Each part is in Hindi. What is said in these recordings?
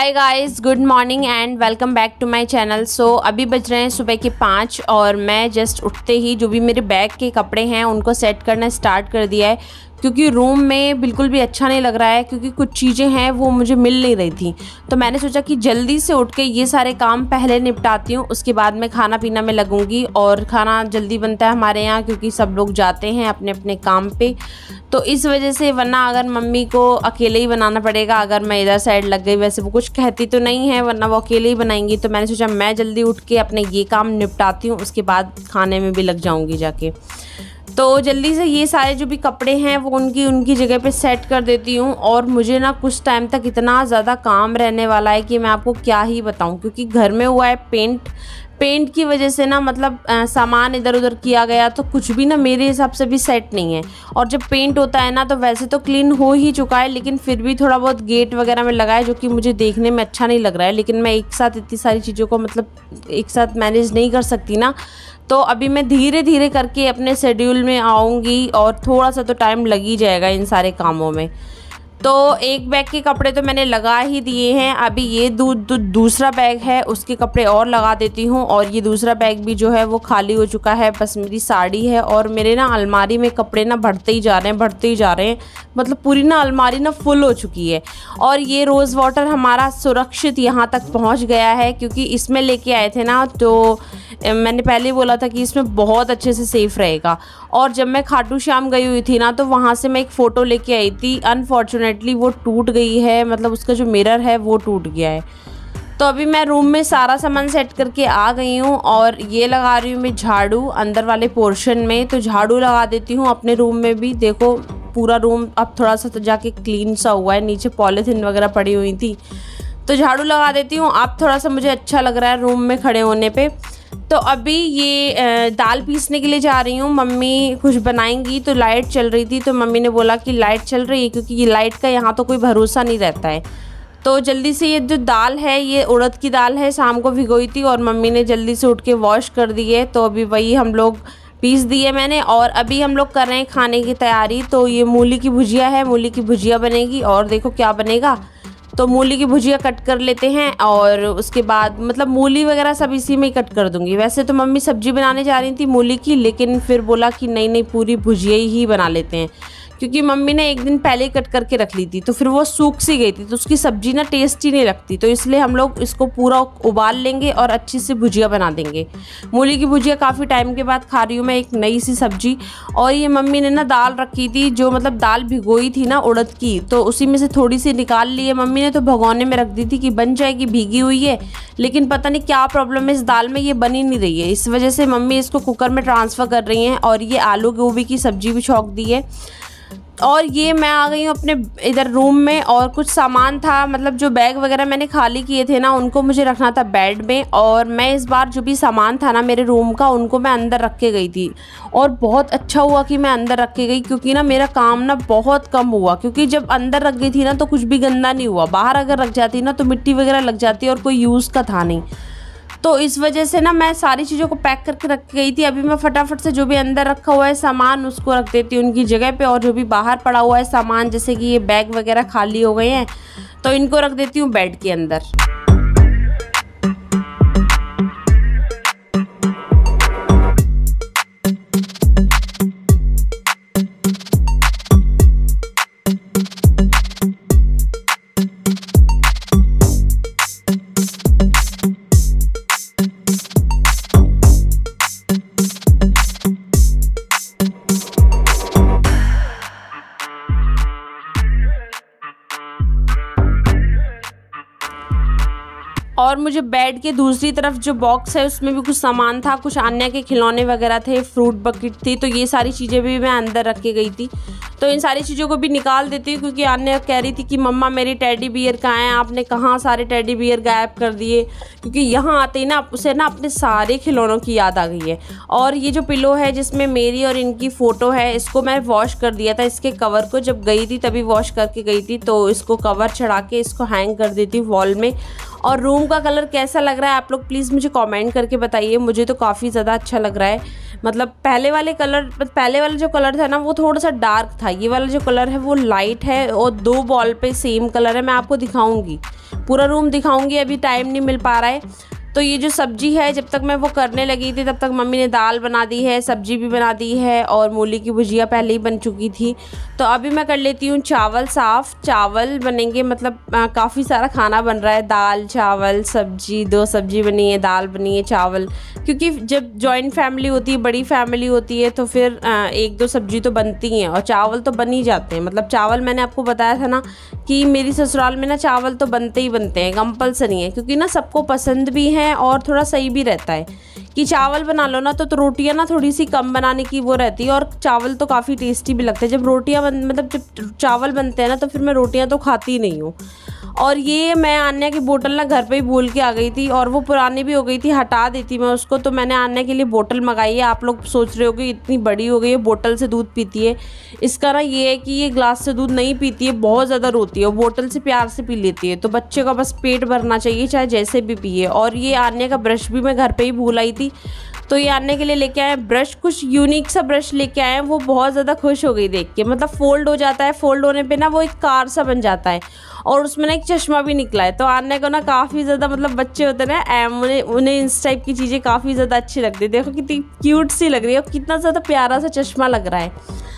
Hi guys, good morning and welcome back to my channel. So अभी बज रहे हैं सुबह के 5 और मैं जस्ट उठते ही जो भी मेरे बैग के कपड़े हैं उनको सेट करना स्टार्ट कर दिया है, क्योंकि रूम में बिल्कुल भी अच्छा नहीं लग रहा है, क्योंकि कुछ चीज़ें हैं वो मुझे मिल नहीं रही थी। तो मैंने सोचा कि जल्दी से उठ के ये सारे काम पहले निपटाती हूँ, उसके बाद मैं खाना पीना में लगूंगी। और खाना जल्दी बनता है हमारे यहाँ क्योंकि सब लोग जाते हैं अपने अपने काम पे, तो इस वजह से। वरना अगर मम्मी को अकेले ही बनाना पड़ेगा अगर मैं इधर साइड लग गई। वैसे वो कुछ कहती तो नहीं है, वरना वो अकेले ही बनाएंगी। तो मैंने सोचा मैं जल्दी उठ के अपने ये काम निपटाती हूँ, उसके बाद खाने में भी लग जाऊँगी जाके। तो जल्दी से ये सारे जो भी कपड़े हैं वो उनकी जगह पे सेट कर देती हूँ। और मुझे ना कुछ टाइम तक इतना ज़्यादा काम रहने वाला है कि मैं आपको क्या ही बताऊँ, क्योंकि घर में हुआ है पेंट की वजह से ना, मतलब सामान इधर उधर किया गया, तो कुछ भी ना मेरे हिसाब से भी सेट नहीं है। और जब पेंट होता है ना तो वैसे तो क्लीन हो ही चुका है, लेकिन फिर भी थोड़ा बहुत गेट वगैरह में लगा है जो कि मुझे देखने में अच्छा नहीं लग रहा है। लेकिन मैं एक साथ इतनी सारी चीज़ों को मतलब एक साथ मैनेज नहीं कर सकती ना, तो अभी मैं धीरे धीरे करके अपने शेड्यूल में आऊँगी और थोड़ा सा तो टाइम लग ही जाएगा इन सारे कामों में। तो एक बैग के कपड़े तो मैंने लगा ही दिए हैं, अभी ये दूसरा बैग है उसके कपड़े और लगा देती हूँ। और ये दूसरा बैग भी जो है वो खाली हो चुका है, बस मेरी साड़ी है। और मेरे ना अलमारी में कपड़े ना बढ़ते ही जा रहे हैं, मतलब पूरी ना अलमारी ना फुल हो चुकी है। और ये रोज़ वाटर हमारा सुरक्षित यहाँ तक पहुँच गया है, क्योंकि इसमें लेके आए थे ना, तो मैंने पहले बोला था कि इसमें बहुत अच्छे से सेफ़ रहेगा। और जब मैं खाटू श्याम गई हुई थी ना, तो वहाँ से मैं एक फ़ोटो लेके आई थी, अनफॉर्चुनेटली वो टूट गई है, मतलब उसका जो मिरर है वो टूट गया है। तो अभी मैं रूम में सारा सामान सेट करके आ गई हूँ और ये लगा रही हूँ मैं झाड़ू अंदर वाले पोर्शन में। तो झाड़ू लगा देती हूँ अपने रूम में भी। देखो पूरा रूम अब थोड़ा सा तो जाके क्लीन सा हुआ है, नीचे पॉलीथीन वगैरह पड़ी हुई थी, तो झाड़ू लगा देती हूँ। अब थोड़ा सा मुझे अच्छा लग रहा है रूम में खड़े होने पे। तो अभी ये दाल पीसने के लिए जा रही हूँ, मम्मी कुछ बनाएंगी। तो लाइट चल रही थी, तो मम्मी ने बोला कि लाइट चल रही है, क्योंकि ये लाइट का यहाँ तो कोई भरोसा नहीं रहता है। तो जल्दी से ये जो दाल है ये उड़द की दाल है, शाम को भिगोई थी और मम्मी ने जल्दी से उठ के वॉश कर दी है। तो अभी वही हम लोग पीस दिए मैंने, और अभी हम लोग कर रहे हैं खाने की तैयारी। तो ये मूली की भुजिया है, मूली की भुजिया बनेगी। और देखो क्या बनेगा, तो मूली की भुजिया कट कर लेते हैं और उसके बाद मतलब मूली वगैरह सब इसी में ही कट कर दूंगी। वैसे तो मम्मी सब्जी बनाने जा रही थी मूली की, लेकिन फिर बोला कि नहीं पूरी भुजिया ही बना लेते हैं, क्योंकि मम्मी ने एक दिन पहले ही कट करके रख ली थी, तो फिर वो सूख सी गई थी, तो उसकी सब्जी ना टेस्टी नहीं लगती। तो इसलिए हम लोग इसको पूरा उबाल लेंगे और अच्छी सी भुजिया बना देंगे। मूली की भुजिया काफ़ी टाइम के बाद खा रही हूँ मैं, एक नई सी सब्जी। और ये मम्मी ने ना दाल रखी थी, जो मतलब दाल भिगोई थी ना उड़द की, तो उसी में से थोड़ी सी निकाल ली है मम्मी ने। तो भगोने में रख दी थी कि बन जाएगी, भीगी हुई है, लेकिन पता नहीं क्या प्रॉब्लम है इस दाल में, ये बनी नहीं रही है। इस वजह से मम्मी इसको कुकर में ट्रांसफ़र कर रही हैं। और ये आलू गोभी की सब्जी भी छौंक दी है। और ये मैं आ गई हूँ अपने इधर रूम में, और कुछ सामान था, मतलब जो बैग वगैरह मैंने खाली किए थे ना, उनको मुझे रखना था बेड में। और मैं इस बार जो भी सामान था ना मेरे रूम का, उनको मैं अंदर रख के गई थी। और बहुत अच्छा हुआ कि मैं अंदर रख के गई, क्योंकि ना मेरा काम ना बहुत कम हुआ। क्योंकि जब अंदर रख गई थी ना तो कुछ भी गंदा नहीं हुआ, बाहर अगर रख जाती ना तो मिट्टी वगैरह लग जाती और कोई यूज़ का था नहीं। तो इस वजह से ना मैं सारी चीज़ों को पैक करके रख के गई थी। अभी मैं फटाफट से जो भी अंदर रखा हुआ है सामान उसको रख देती हूँ उनकी जगह पे, और जो भी बाहर पड़ा हुआ है सामान, जैसे कि ये बैग वगैरह खाली हो गए हैं, तो इनको रख देती हूँ बेड के अंदर। और मुझे बेड के दूसरी तरफ जो बॉक्स है उसमें भी कुछ सामान था, कुछ अन्य के खिलौने वगैरह थे, फ्रूट बकेट थी, तो ये सारी चीज़ें भी मैं अंदर रख के गई थी। तो इन सारी चीज़ों को भी निकाल देती हूँ, क्योंकि अन्य कह रही थी कि मम्मा मेरी टेडी बियर कहाँ हैं, आपने कहाँ सारे टेडी बियर गायब कर दिए। क्योंकि यहाँ आते ही ना उसे ना अपने सारे खिलौनों की याद आ गई है। और ये जो पिलो है जिसमें मेरी और इनकी फ़ोटो है, इसको मैं वॉश कर दिया था, इसके कवर को जब गई थी तभी वॉश करके गई थी। तो इसको कवर चढ़ा के इसको हैंग कर देती हूँ वॉल में। और रूम का कलर कैसा लग रहा है आप लोग प्लीज़ मुझे कमेंट करके बताइए। मुझे तो काफ़ी ज़्यादा अच्छा लग रहा है। मतलब पहले वाला जो कलर था ना वो थोड़ा सा डार्क था, ये वाला जो कलर है वो लाइट है और 2 वॉल पे सेम कलर है। मैं आपको दिखाऊंगी, पूरा रूम दिखाऊंगी, अभी टाइम नहीं मिल पा रहा है। तो ये जो सब्जी है, जब तक मैं वो करने लगी थी तब तक मम्मी ने दाल बना दी है, सब्जी भी बना दी है और मूली की भुजिया पहले ही बन चुकी थी। तो अभी मैं कर लेती हूँ चावल साफ़। चावल बनेंगे, मतलब काफ़ी सारा खाना बन रहा है, दाल चावल सब्जी, 2 सब्जी बनी है, दाल बनी है, चावल। क्योंकि जब जॉइंट फैमिली होती है, बड़ी फैमिली होती है, तो फिर 1-2 सब्जी तो बनती हैं और चावल तो बन ही जाते हैं। मतलब चावल मैंने आपको बताया था ना कि मेरी ससुराल में ना चावल तो बनते ही बनते हैं, कंपलसरी है, क्योंकि ना सबको पसंद भी है और थोड़ा सही भी रहता है कि चावल बना लो ना तो रोटियां ना थोड़ी सी कम बनाने की वो रहती है और चावल तो काफ़ी टेस्टी भी लगते हैं। जब रोटियां मतलब जब चावल बनते हैं ना तो फिर मैं रोटियां तो खाती ही नहीं हूँ। और ये मैं आन्या की बोतल ना घर पे ही भूल के आ गई थी और वो पुरानी भी हो गई थी, हटा देती मैं उसको। तो मैंने आन्या के लिए बोतल मंगाई है। आप लोग सोच रहे हो कि इतनी बड़ी हो गई है, बोतल से दूध पीती है। इसका ना ये है कि ये ग्लास से दूध नहीं पीती है, बहुत ज़्यादा रोती है, बोतल से प्यार से पी लेती है। तो बच्चे का बस पेट भरना चाहिए, चाहे जैसे भी पिए। और ये आन्या का ब्रश भी मैं घर पर ही भूल आई थी, तो ये आने के लिए लेके आए ब्रश। कुछ यूनिक सा ब्रश लेके आए हैं, वो बहुत ज़्यादा खुश हो गई देख के। मतलब फोल्ड हो जाता है, फोल्ड होने पे ना वो एक कार सा बन जाता है और उसमें ना एक चश्मा भी निकला है। तो आने को ना काफ़ी ज़्यादा, मतलब बच्चे होते हैं ना, उन्हें इस टाइप की चीज़ें काफ़ी ज़्यादा अच्छी लगती है। देखो कितनी क्यूट सी लग रही है और कितना ज़्यादा प्यारा सा चश्मा लग रहा है।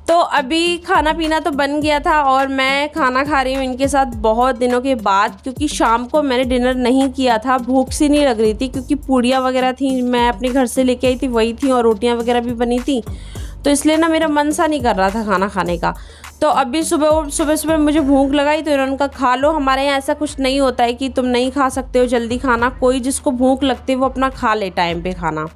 तो अभी खाना पीना तो बन गया था और मैं खाना खा रही हूँ इनके साथ बहुत दिनों के बाद, क्योंकि शाम को मैंने डिनर नहीं किया था, भूख सी नहीं लग रही थी, क्योंकि पूड़ियाँ वगैरह थी, मैं अपने घर से लेके आई थी, वही थी, और रोटियाँ वगैरह भी बनी थी। तो इसलिए ना मेरा मन सा नहीं कर रहा था खाना खाने का। तो अभी सुबह मुझे भूख लगाई तो इन्होंने कहा खा लो। हमारे यहाँ ऐसा कुछ नहीं होता है कि तुम नहीं खा सकते हो जल्दी खाना, कोई जिसको भूख लगती है वो अपना खा ले टाइम पे खाना।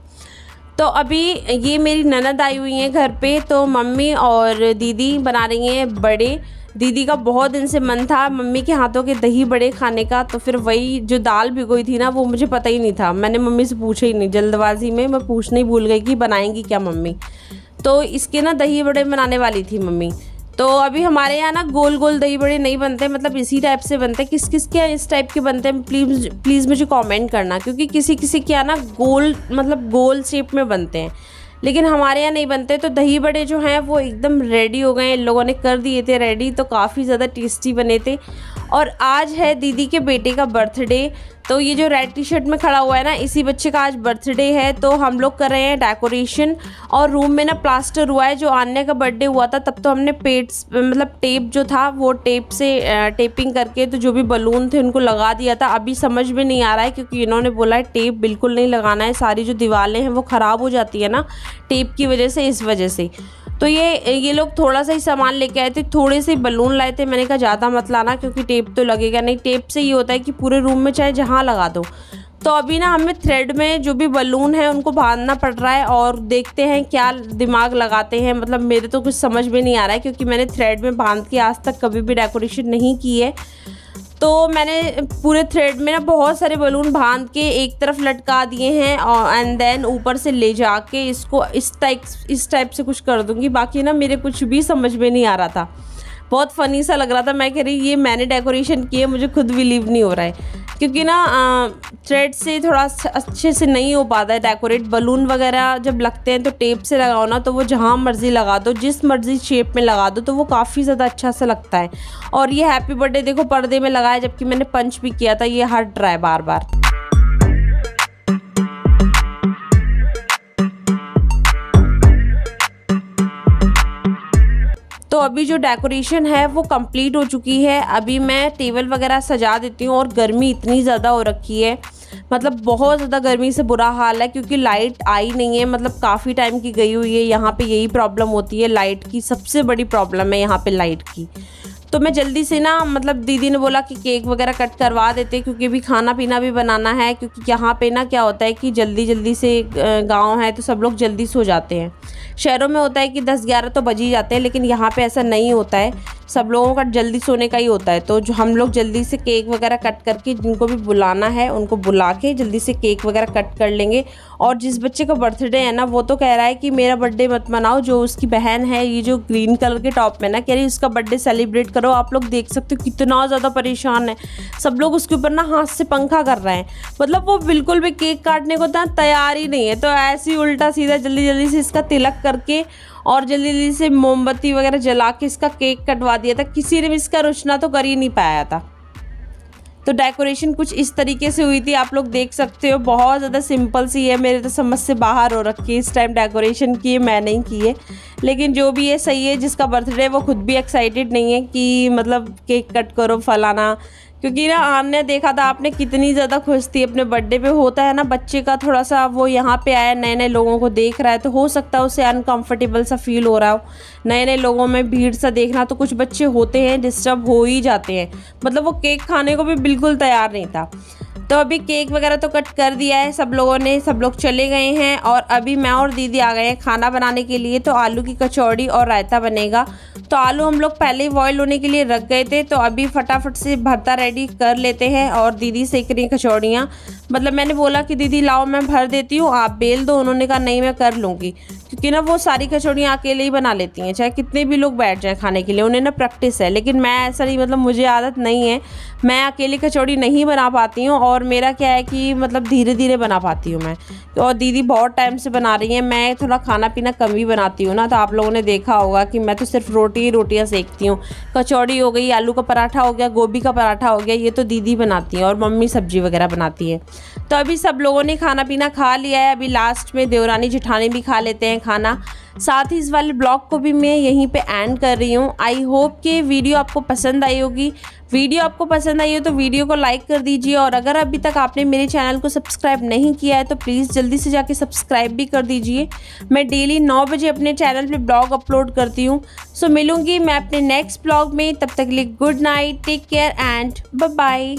तो अभी ये मेरी ननद आई हुई है घर पे, तो मम्मी और दीदी बना रही हैं बड़े। दीदी का बहुत दिन से मन था मम्मी के हाथों के दही बड़े खाने का, तो फिर वही जो दाल भिगोई थी ना वो मुझे पता ही नहीं था, मैंने मम्मी से पूछा ही नहीं, जल्दबाजी में मैं पूछने ही भूल गई कि बनाएंगी क्या मम्मी। तो इसके ना दही बड़े बनाने वाली थी मम्मी। तो अभी हमारे यहाँ ना गोल गोल दही बड़े नहीं बनते, मतलब इसी टाइप से बनते हैं। किस किस के यहाँ इस टाइप के बनते हैं प्लीज़ मुझे कमेंट करना, क्योंकि किसी किसी के यहाँ ना गोल, मतलब गोल शेप में बनते हैं, लेकिन हमारे यहाँ नहीं बनते। तो दही बड़े जो हैं वो एकदम रेडी हो गए, इन लोगों ने कर दिए थे रेडी, तो काफ़ी ज़्यादा टेस्टी बने थे। और आज है दीदी के बेटे का बर्थडे, तो ये जो रेड टी शर्ट में खड़ा हुआ है ना, इसी बच्चे का आज बर्थडे है। तो हम लोग कर रहे हैं डेकोरेशन, और रूम में ना प्लास्टर हुआ है। जो आन्या का बर्थडे हुआ था तब तो हमने मतलब टेप जो था वो टेप से टेपिंग करके तो जो भी बलून थे उनको लगा दिया था। अभी समझ में नहीं आ रहा है, क्योंकि इन्होंने बोला है टेप बिल्कुल नहीं लगाना है, सारी जो दीवारें हैं वो ख़राब हो जाती है ना टेप की वजह से, इस वजह से। तो ये लोग थोड़ा सा ही सामान लेके आए थे, थोड़े से बलून लाए थे। मैंने कहा ज़्यादा मत लाना, क्योंकि टेप तो लगेगा नहीं, टेप से ये होता है कि पूरे रूम में चाहे जहाँ लगा दो। तो अभी ना हमें थ्रेड में जो भी बलून है उनको बांधना पड़ रहा है, और देखते हैं क्या दिमाग लगाते हैं। मतलब मेरे तो कुछ समझ में नहीं आ रहा है, क्योंकि मैंने थ्रेड में बांध के आज तक कभी भी डेकोरेशन नहीं की है। तो मैंने पूरे थ्रेड में ना बहुत सारे बलून बांध के एक तरफ लटका दिए हैं, और एंड देन ऊपर से ले जाके इसको इस टाइप से कुछ कर दूंगी। बाकी ना मेरे कुछ भी समझ में नहीं आ रहा था, बहुत फ़नी सा लग रहा था। मैं कह रही ये मैंने डेकोरेशन की है, मुझे खुद बिलीव नहीं हो रहा है, क्योंकि ना थ्रेड से थोड़ा अच्छे से नहीं हो पाता है डेकोरेट। बलून वगैरह जब लगते हैं तो टेप से लगाओ ना, तो वो जहाँ मर्ज़ी लगा दो, जिस मर्ज़ी शेप में लगा दो, तो वो काफ़ी ज़्यादा अच्छा सा लगता है। और ये हैप्पी बर्थडे देखो पर्दे में लगाया, जबकि मैंने पंच भी किया था, ये हट रहा है बार बार। तो अभी जो डेकोरेशन है वो कंप्लीट हो चुकी है। अभी मैं टेबल वगैरह सजा देती हूँ, और गर्मी इतनी ज़्यादा हो रखी है, मतलब बहुत ज़्यादा गर्मी से बुरा हाल है, क्योंकि लाइट आई नहीं है, मतलब काफ़ी टाइम की गई हुई है। यहाँ पे यही प्रॉब्लम होती है लाइट की, सबसे बड़ी प्रॉब्लम है यहाँ पे लाइट की। तो मैं जल्दी से ना, मतलब दीदी ने बोला कि केक वगैरह कट करवा देते, क्योंकि अभी खाना पीना भी बनाना है। क्योंकि यहाँ पे ना क्या होता है कि जल्दी से गांव है तो सब लोग जल्दी सो जाते हैं। शहरों में होता है कि 10-11 तो बज ही जाते हैं, लेकिन यहाँ पे ऐसा नहीं होता है, सब लोगों का जल्दी सोने का ही होता है। तो जो हम लोग जल्दी से केक वगैरह कट करके, जिनको भी बुलाना है उनको बुला के जल्दी से केक वगैरह कट कर लेंगे। और जिस बच्चे का बर्थडे है ना, वो तो कह रहा है कि मेरा बर्थडे मत मनाओ, जो उसकी बहन है ये जो ग्रीन कलर के टॉप में ना, कह रही उसका बर्थडे सेलिब्रेट करो। आप लोग देख सकते हो कितना ज़्यादा परेशान है, सब लोग उसके ऊपर ना हाथ से पंखा कर रहे हैं, मतलब वो बिल्कुल भी केक काटने को तो तैयार ही नहीं है। तो ऐसे ही उल्टा सीधा जल्दी से इसका तिलक करके और जल्दी से मोमबत्ती वगैरह जला के इसका केक कटवा दिया था। किसी ने भी इसका रुचना तो कर ही नहीं पाया था। तो डेकोरेशन कुछ इस तरीके से हुई थी, आप लोग देख सकते हो। बहुत ज़्यादा सिंपल सी है, मेरे तो समझ से बाहर हो रखी है इस टाइम डेकोरेशन की है, मैं नहीं की है। लेकिन जो भी है सही है, जिसका बर्थडे है वो खुद भी एक्साइटेड नहीं है कि मतलब केक कट करो फलाना, क्योंकि ना आने देखा था आपने कितनी ज़्यादा खुश थी अपने बर्थडे पे। होता है ना बच्चे का थोड़ा सा, वो यहाँ पे आया नए नए लोगों को देख रहा है तो हो सकता है उसे अनकंफर्टेबल सा फील हो रहा हो। नए नए लोगों में भीड़ सा देखना, तो कुछ बच्चे होते हैं डिस्टर्ब हो ही जाते हैं। मतलब वो केक खाने को भी बिल्कुल तैयार नहीं था। तो अभी केक वगैरह तो कट कर दिया है सब लोगों ने, सब लोग चले गए हैं और अभी मैं और दीदी आ गए हैं खाना बनाने के लिए। तो आलू की कचौड़ी और रायता बनेगा। तो आलू हम लोग पहले ही बॉयल होने के लिए रख गए थे, तो अभी फटाफट से भरता रेडी कर लेते हैं। और दीदी सेक रही कचौड़ियाँ, मतलब मैंने बोला कि दीदी लाओ मैं भर देती हूँ, आप बेल दो। उन्होंने कहा नहीं मैं कर लूँगी, क्योंकि ना वो सारी कचौड़ियाँ अकेले ही बना लेती हैं, चाहे कितने भी लोग बैठ जाएं खाने के लिए, उन्हें ना प्रैक्टिस है। लेकिन मैं ऐसा नहीं, मतलब मुझे आदत नहीं है, मैं अकेली कचौड़ी नहीं बना पाती हूँ। और मेरा क्या है कि मतलब धीरे धीरे बना पाती हूँ मैं, और दीदी बहुत टाइम से बना रही हैं। मैं थोड़ा खाना पीना कम ही बनाती हूँ ना, तो आप लोगों ने देखा होगा कि मैं तो सिर्फ रोटियाँ सेकती हूँ। कचौड़ी हो गई, आलू का पराठा हो गया, गोभी का पराठा हो गया, ये तो दीदी बनाती हैं और मम्मी सब्जी वगैरह बनाती है। तो अभी सब लोगों ने खाना पीना खा लिया है, अभी लास्ट में देवरानी जेठानी भी खा लेते हैं खाना। साथ ही इस वाले ब्लॉग को भी मैं यहीं पे एंड कर रही हूँ। आई होप कि वीडियो आपको पसंद आई होगी। वीडियो आपको पसंद आई हो तो वीडियो को लाइक कर दीजिए, और अगर अभी तक आपने मेरे चैनल को सब्सक्राइब नहीं किया है तो प्लीज़ जल्दी से जाके सब्सक्राइब भी कर दीजिए। मैं डेली 9 बजे अपने चैनल पे ब्लॉग अपलोड करती हूँ। सो मिलूंगी मैं अपने नेक्स्ट ब्लॉग में, तब तक के लिए good night, take care and bye bye.